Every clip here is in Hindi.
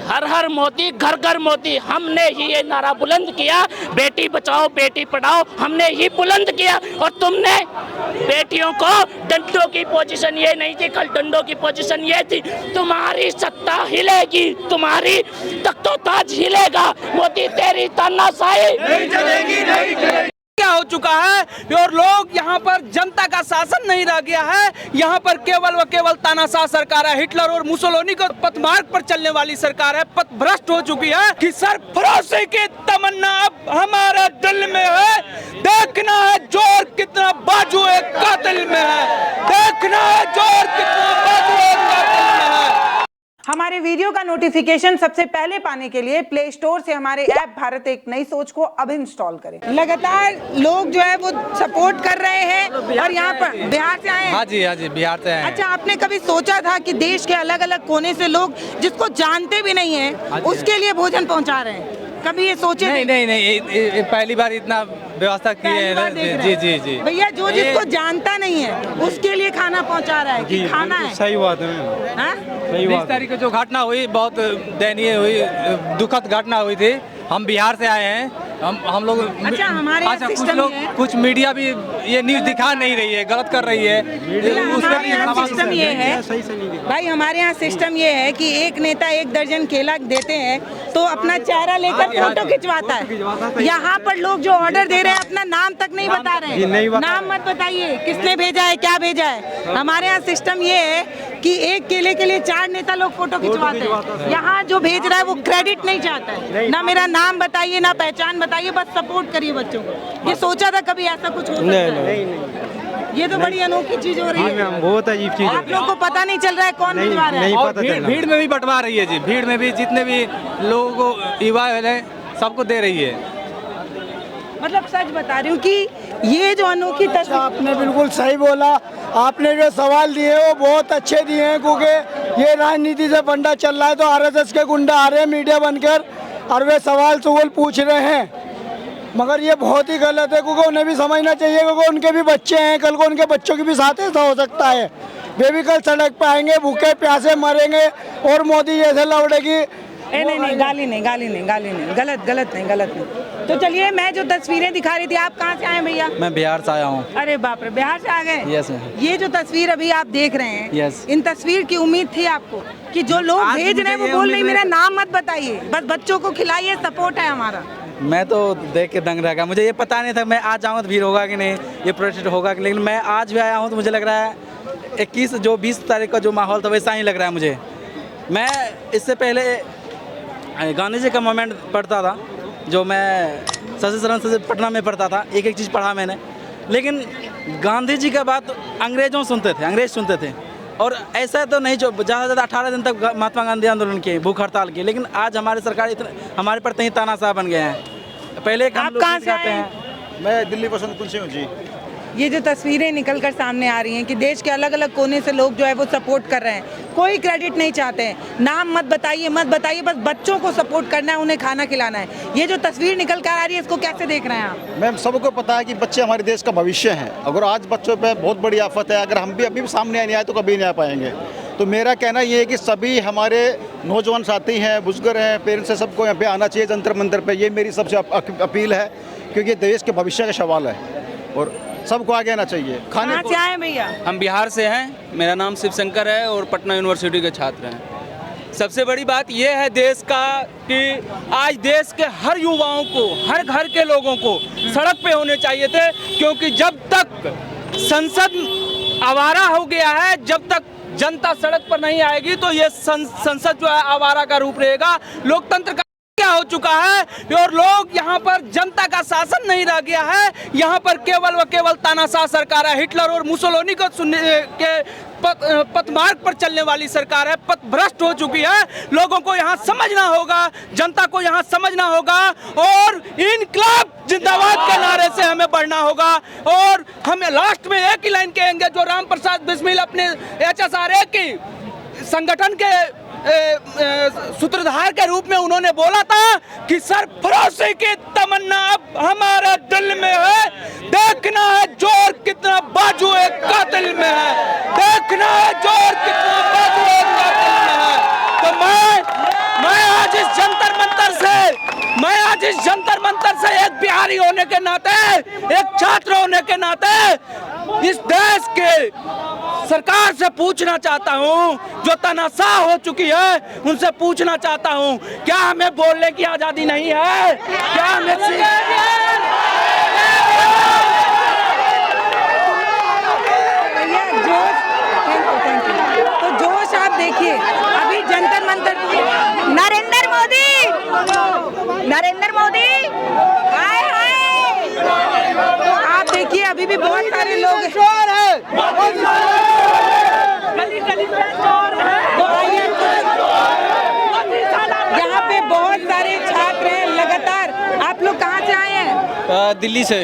हर हर मोदी घर घर मोदी, हमने ही ये नारा बुलंद किया, बेटी बचाओ बेटी पढ़ाओ हमने ही बुलंद किया। और तुमने बेटियों को डंडों की पोजीशन ये नहीं थी, कल डंडों की पोजीशन ये थी। तुम्हारी सत्ता हिलेगी, तुम्हारी तख्तो ताज हिलेगा, मोदी तेरी तानाशाही नहीं चलेगी, नहीं चलेगी। क्या हो चुका है और लोग यहाँ पर जनता का शासन नहीं रह गया है, यहाँ पर केवल व केवल तानाशाह सरकार है। हिटलर और मुसोलिनी को पथमार्ग पर चलने वाली सरकार है, पथभ्रष्ट हो चुकी है कि सरफरोशी की तमन्ना अब हमारे दिल में है। देखना है जोर कितना बाजू एक कातिल में है, देखना है जोर कितना बाजू एक कातिल में है। हमारे वीडियो का नोटिफिकेशन सबसे पहले पाने के लिए प्ले स्टोर से हमारे ऐप भारत एक नई सोच को अब इंस्टॉल करें। लगातार लोग जो है वो सपोर्ट कर रहे हैं और यहाँ पर बिहार से आए हैं। हाँ जी बिहार से आए। अच्छा, आपने कभी सोचा था कि देश के अलग अलग कोने से लोग जिसको जानते भी नहीं है उसके लिए भोजन पहुँचा रहे हैं? कभी ये सोचे? नहीं, पहली बार इतना व्यवस्था की है। जी भैया, जो जिसको जानता नहीं है उसके लिए खाना पहुंचा रहा है कि खाना है। सही बात है। 20 तारीख को जो घटना हुई बहुत दयनीय हुई, दुखद घटना हुई थी। हम बिहार से आए हैं, हम लोग। अच्छा, हमारे कुछ मीडिया भी ये न्यूज दिखा नहीं रही है, गलत कर रही है। हमारे यहाँ सिस्टम ये है भाई, हमारे यहाँ सिस्टम ये है कि एक नेता 1 दर्जन केला देते हैं तो अपना चेहरा लेकर फोटो खिंचवाता है। यहाँ पर लोग जो ऑर्डर दे रहे हैं अपना नाम तक नहीं बता रहे हैं। नाम मत बताइए, किसने भेजा है, क्या भेजा है। हमारे यहाँ सिस्टम ये है कि एक केले के लिए 4 नेता लोग फोटो खिंचवाते हैं। यहाँ जो भेज रहा है वो क्रेडिट नहीं चाहता है, ना मेरा नाम बताइए ना पहचान बताइए, बस सपोर्ट करिए बच्चों को। ये सोचा था कभी ऐसा कुछ हो सकता है? ये तो बड़ी अनोखी चीज हो रही है, बहुत अजीब चीज। आप लोग को पता नहीं चल रहा है कौन भिजवा रहा है। भीड़ में भी बंटवा रही है जी, भीड़ में भी जितने भी लोगों को युवा है सबको दे रही है। मतलब सच बता रही हूँ कि ये जो अनोखी तस्वीर। आपने बिल्कुल सही बोला, आपने जो सवाल दिए वो बहुत अच्छे दिए हैं, क्योंकि ये राजनीति से फंडा चल रहा है तो आरएसएस के गुंडा आ रहे हैं मीडिया बनकर और वे सवाल पूछ रहे हैं। मगर ये बहुत ही गलत है, क्योंकि उन्हें भी समझना चाहिए, क्योंकि उनके भी बच्चे हैं, कल को उनके बच्चों के भी साथ ऐसा हो सकता है। वे भी कल सड़क पे आएंगे, भूखे प्यासे मरेंगे और मोदी जैसे लौड़ेगी। नहीं, गाली नहीं, गलत नहीं। तो चलिए, मैं जो तस्वीरें दिखा रही थी, आप कहाँ से आए भैया? मैं बिहार से आया हूँ। अरे बाप रे, बिहार से आ गए? यस। ये जो तस्वीर अभी आप देख रहे हैं, यस, इन तस्वीर की उम्मीद थी आपको कि जो लोग भेज रहे हैं वो बोल रहे मेरा नाम मत बताइए, बस बच्चों को खिलाइए, सपोर्ट है हमारा। मैं तो देख के दंग रह गया, मुझे ये पता नहीं था मैं आज जाऊँगा तो भीड़ होगा कि नहीं, ये प्रोटेस्ट होगा कि, लेकिन मैं आज भी आया हूँ तो मुझे लग रहा है 20 तारीख का जो माहौल था वैसा ही लग रहा है मुझे। मैं इससे पहले गांधी जी का मोमेंट पढ़ता था, जो मैं सबसे सरल से पटना में पढ़ता था, एक चीज़ पढ़ा मैंने। लेकिन गांधी जी का बात अंग्रेज सुनते थे और ऐसा तो नहीं जो ज़्यादा से ज़्यादा 18 दिन तक महात्मा गांधी आंदोलन किए, भूख हड़ताल की। लेकिन आज हमारी सरकार हमारे पर तहीं तानाशाह बन गए हैं। पहले आप कहाँ से आते हैं? मैं दिल्ली बसंतपुर से हूँ जी। ये जो तस्वीरें निकल कर सामने आ रही हैं कि देश के अलग अलग कोने से लोग जो है वो सपोर्ट कर रहे हैं, कोई क्रेडिट नहीं चाहते हैं। नाम मत बताइए, बस बच्चों को सपोर्ट करना है, उन्हें खाना खिलाना है। ये जो तस्वीर निकल कर आ रही है, इसको कैसे देख रहे हैं आप? मैम, सबको पता है कि बच्चे हमारे देश का भविष्य हैं। अगर आज बच्चों पे बहुत बड़ी आफत है, अगर हम भी अभी भी सामने नहीं आए तो कभी नहीं आ पाएंगे। तो मेरा कहना ये है कि सभी हमारे नौजवान साथी हैं, बुजुर्ग हैं, पेरेंट्स हैं, सबको यहाँ पे आना चाहिए जंतर मंतर पे। ये मेरी सबसे अपील है, क्योंकि देश के भविष्य का सवाल है और सबको आगे आना चाहिए। कहाँ से आए भैया? हम बिहार से हैं, मेरा नाम शिव शंकर है और पटना यूनिवर्सिटी के छात्र हैं। सबसे बड़ी बात यह है देश का कि आज देश के हर युवाओं को, हर घर के लोगों को सड़क पे होने चाहिए थे, क्योंकि जब तक संसद आवारा हो गया है, जब तक जनता सड़क पर नहीं आएगी तो ये संसद जो है आवारा का रूप रहेगा। लोकतंत्र का क्या हो चुका है और लोग यहाँ पर जनता का शासन नहीं रह गया है, यहाँ पर केवल व केवल तानाशाह सरकार है। हिटलर और मुसोलिनी को के पथमार्ग पर चलने वाली सरकार है, पथभ्रष्ट हो चुकी है। लोगों को यहाँ समझना होगा, जनता को यहाँ समझना होगा और इनकलाब जिंदाबाद के नारे से हमें बढ़ना होगा। और हमें लास्ट में एक ही लाइन कहेंगे जो राम प्रसाद बिस्मिल अपने HSRA की संगठन के सूत्रधार के रूप में उन्होंने बोला था कि सरफरोशी की तमन्ना अब हमारे दिल में है। देखना है जोर कितना बाजू एक कातिल में है, देखना है जोर कितना बाजू एक कातिल में है। तो मैं आज मैं आज इस जंतर मंतर से एक बिहारी होने के नाते, एक छात्र होने के नाते इस देश के सरकार से पूछना चाहता हूं, जो तनाशाह हो चुकी है उनसे पूछना चाहता हूं, क्या हमें बोलने की आजादी नहीं है? क्या हमें तो जोश आप देखिए अभी जंतर मंतर। नरेंद्र मोदी हाय हाय। आप देखिए अभी भी बहुत सारे लोग यहाँ पे बहुत सारे छात्र हैं लगातार। आप लोग कहाँ से आए हैं? दिल्ली से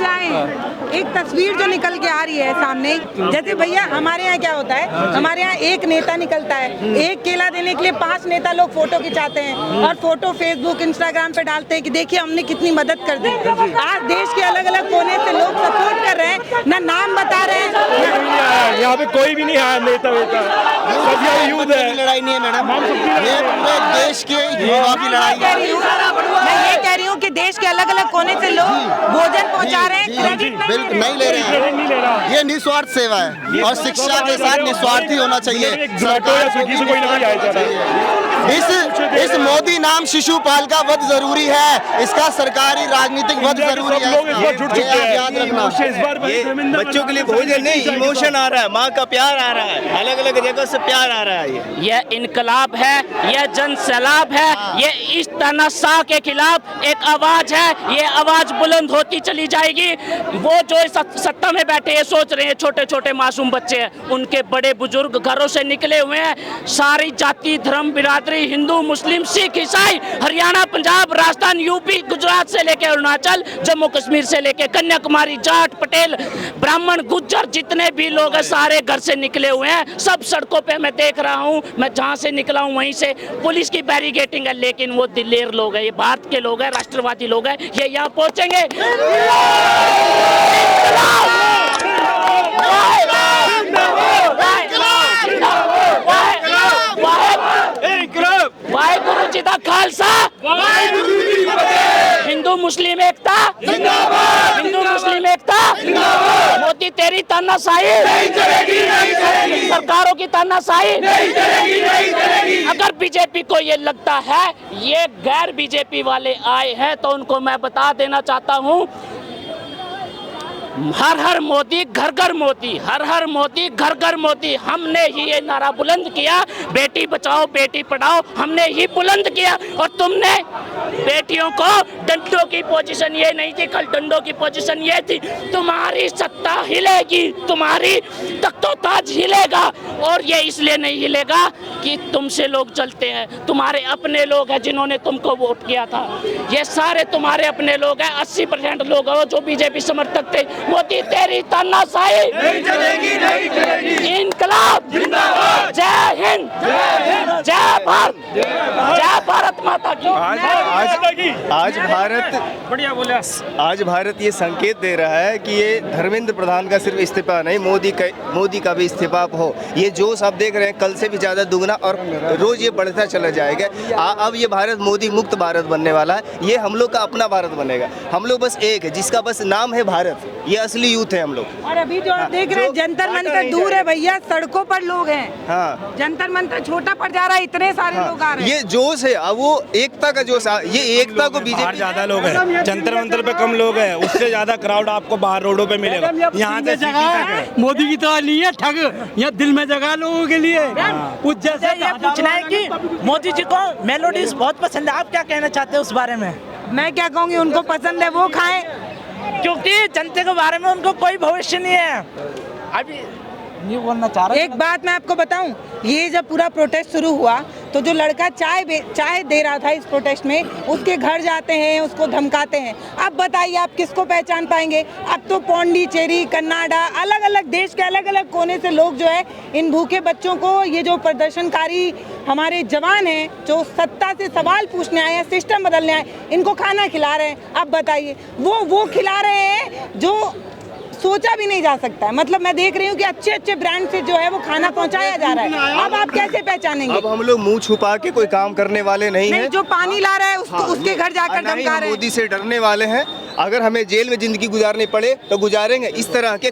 आए हैं। एक तस्वीर जो निकल के आ रही है सामने, जैसे भैया हमारे यहाँ क्या होता है, हमारे यहाँ एक नेता निकलता है, एक केला देने के लिए 5 नेता लोग फोटो खिंचाते हैं और फोटो फेसबुक इंस्टाग्राम पे डालते हैं कि देखिए हमने कितनी मदद कर दी। आज देश के अलग अलग कोने से लोग सपोर्ट कर रहे हैं, ना नाम बता रहे हैं। यहाँ पे कोई भी नहीं है नेता वेता, सब यहाँ यूथ है। लड़ाई नहीं है मैडम, ये पूरे देश के युवा की लड़ाई है। मैं ये कह रही हूँ कि देश के अलग अलग कोने से लोग भोजन पहुँचा रहे हैं, क्रेडिट नहीं ले रहे हैं। ये निस्वार्थ सेवा है और शिक्षा के साथ निस्वार्थी होना चाहिए। इस मोदी नाम शिशुपाल का वध जरूरी है, इसका सरकारी राजनीतिक वध जरूरी है। याद रखना, बच्चों के लिए भोजन नहीं, इमोशन आ रहा है, माँ का प्यार आ रहा है, अलग अलग जगह से प्यार आ रहा है। यह इनकलाब है, यह जन सैलाब है, ये इस तनाशाह के खिलाफ एक आवाज है। ये आवाज बुलंद होती चली जाएगी। वो जो सत्ता में बैठे ये सोच रहे हैं छोटे छोटे मासूम बच्चे हैं, उनके बड़े बुजुर्ग घरों से निकले हुए हैं। सारी जाति धर्म बिरादरी, हिंदू मुस्लिम सिख ईसाई, हरियाणा पंजाब राजस्थान यूपी गुजरात से लेकर अरुणाचल, जम्मू कश्मीर से लेकर कन्याकुमारी, जाट पटेल ब्राह्मण गुज्जर जितने भी लोग हैं सारे घर से निकले हुए हैं। सब सड़कों पे मैं देख रहा हूँ, मैं जहाँ से निकला हूँ वहीं से पुलिस की बैरिकेडिंग है, लेकिन वो दिलेर लोग हैं, ये भारत के लोग हैं, राष्ट्रवादी लोग हैं, ये यहाँ पहुँचेंगे। वाहेगुरु जी दा खालसा, हिंदू मुस्लिम एकता, हिंदू मुस्लिम एकता। मोदी तेरी तानाशाही, सरकारों की तानाशाही। अगर बीजेपी को ये लगता है ये गैर बीजेपी वाले आए हैं तो उनको मैं बता देना चाहता हूँ, हर हर मोदी घर घर मोदी, हर हर मोदी घर घर मोदी। हमने ही ये नारा बुलंद किया, बेटी बचाओ बेटी पढ़ाओ, हमने ही बुलंद किया। और तुमने बेटियों को डंडों की पोजीशन ये नहीं थी, कल डंडों की पोजीशन ये थी। तुम्हारी सत्ता हिलेगी, तुम्हारी तख्तो ताज हिलेगा, और ये इसलिए नहीं हिलेगा कि तुमसे लोग चलते हैं, तुम्हारे अपने लोग हैं जिन्होंने तुमको वोट किया था, ये सारे तुम्हारे अपने लोग हैं। 80% लोग हो जो बीजेपी समर्थक थे। मोदी तेरी तानाशाही नहीं चलेगी, नहीं चलेगी। इनकलाब जिंदाबाद, जय हिंद, जय भारत, जय भारत माता की। आज भारत ये संकेत दे रहा है कि ये धर्मेंद्र प्रधान का सिर्फ इस्तीफा नहीं, मोदी का भी इस्तीफा हो। ये जोश आप देख रहे हैं कल से भी ज्यादा दुगना और रोज ये बढ़ता चला जाएगा। अब ये भारत मोदी मुक्त भारत बनने वाला है, ये हम लोग का अपना भारत बनेगा। हम लोग बस एक है जिसका बस नाम है भारत, ये असली यूथ है हम लोग। और अभी जो आप देख रहे हैं जंतर मंतर दूर है भैया, सड़कों पर लोग हैं। हाँ, जंतर मंतर छोटा पड़ जा रहा है, इतने सारे लोग आ रहे हैं। ये जोश है, अब वो एकता का जोश, ये एकता को बीजेपी ज्यादा लोग हैं, जंतर मंतर पे कम लोग हैं, उससे ज्यादा क्राउड आपको बाहर रोडों पे मिलेगा। यहाँ से जगह मोदी की तरह नहीं है ठग, यहाँ दिल में जगह लोगों के लिए। जैसे ये पूछना है कि मोदी जी को मेलोडीज बहुत पसंद है, आप क्या कहना चाहते हैं उस बारे में? मैं क्या कहूँगी, उनको पसंद है वो खाएं, क्योंकि जनता के बारे में उनको कोई भविष्य नहीं है। अभी नहीं बोलना चाह रहा। एक बात मैं आपको बताऊं, ये जब पूरा प्रोटेस्ट शुरू हुआ तो जो लड़का चाय दे रहा था इस प्रोटेस्ट में, उसके घर जाते हैं, उसको धमकाते हैं। अब बताइए आप किसको पहचान पाएंगे? अब तो पौंडीचेरी, कन्नाडा, अलग अलग देश के अलग अलग कोने से लोग जो है इन भूखे बच्चों को, ये जो प्रदर्शनकारी हमारे जवान हैं जो सत्ता से सवाल पूछने आए हैं, सिस्टम बदलने आए, इनको खाना खिला रहे हैं। अब बताइए वो खिला रहे हैं जो सोचा भी नहीं जा सकता है। मतलब मैं देख रही हूँ कि अच्छे अच्छे ब्रांड से जो है वो खाना पहुँचाया जा रहा है। अब आप कैसे पहचानेंगे? अब हम लोग मुंह छुपा के कोई काम करने वाले नहीं हैं। जो पानी ला रहा है उसके घर जाकर ना ही धमका हम रहे हैं। मोदी से डरने वाले हैं। अगर हमें जेल में जिंदगी गुजारनी पड़े तो गुजारेंगे। इस तरह के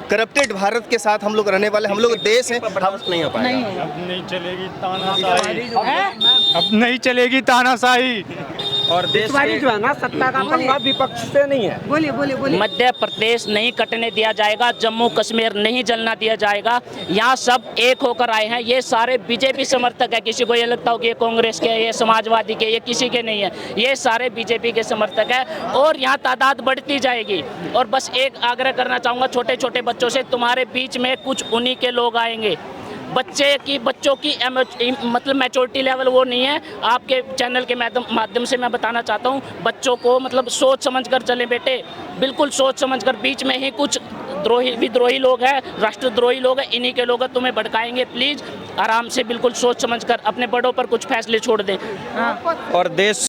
करप्टेड भारत के साथ हम लोग रहने वाले, हम लोग देश हैं, बर्दाश्त नहीं हो पाएगा। अब नहीं चलेगी तानाशाही, अब नहीं चलेगी तानाशाही। और देश जो है ना सत्ता का पंगा विपक्ष से नहीं है। बोलिए बोलिए बोलिए। मध्य प्रदेश नहीं कटने दिया जाएगा, जम्मू कश्मीर नहीं जलना दिया जाएगा। यहाँ सब एक होकर आए हैं। ये सारे बीजेपी समर्थक है। किसी को ये लगता हो कि ये कांग्रेस के, ये समाजवादी के, ये किसी के नहीं है। ये सारे बीजेपी के समर्थक है और यहाँ तादाद बढ़ती जाएगी। और बस एक आग्रह करना चाहूँगा छोटे छोटे बच्चों से, तुम्हारे बीच में कुछ उन्हीं के लोग आएंगे। बच्चों की मतलब मैच्योरिटी लेवल वो नहीं है। आपके चैनल के माध्यम से मैं बताना चाहता हूँ, बच्चों को मतलब सोच समझकर चलें बेटे, बिल्कुल सोच समझकर। बीच में ही कुछ विद्रोही लोग हैं, राष्ट्रद्रोही लोग हैं, इन्हीं के लोग तुम्हें भड़काएंगे। प्लीज़ आराम से बिल्कुल सोच समझकर अपने बड़ों पर कुछ फैसले छोड़ दें। और देश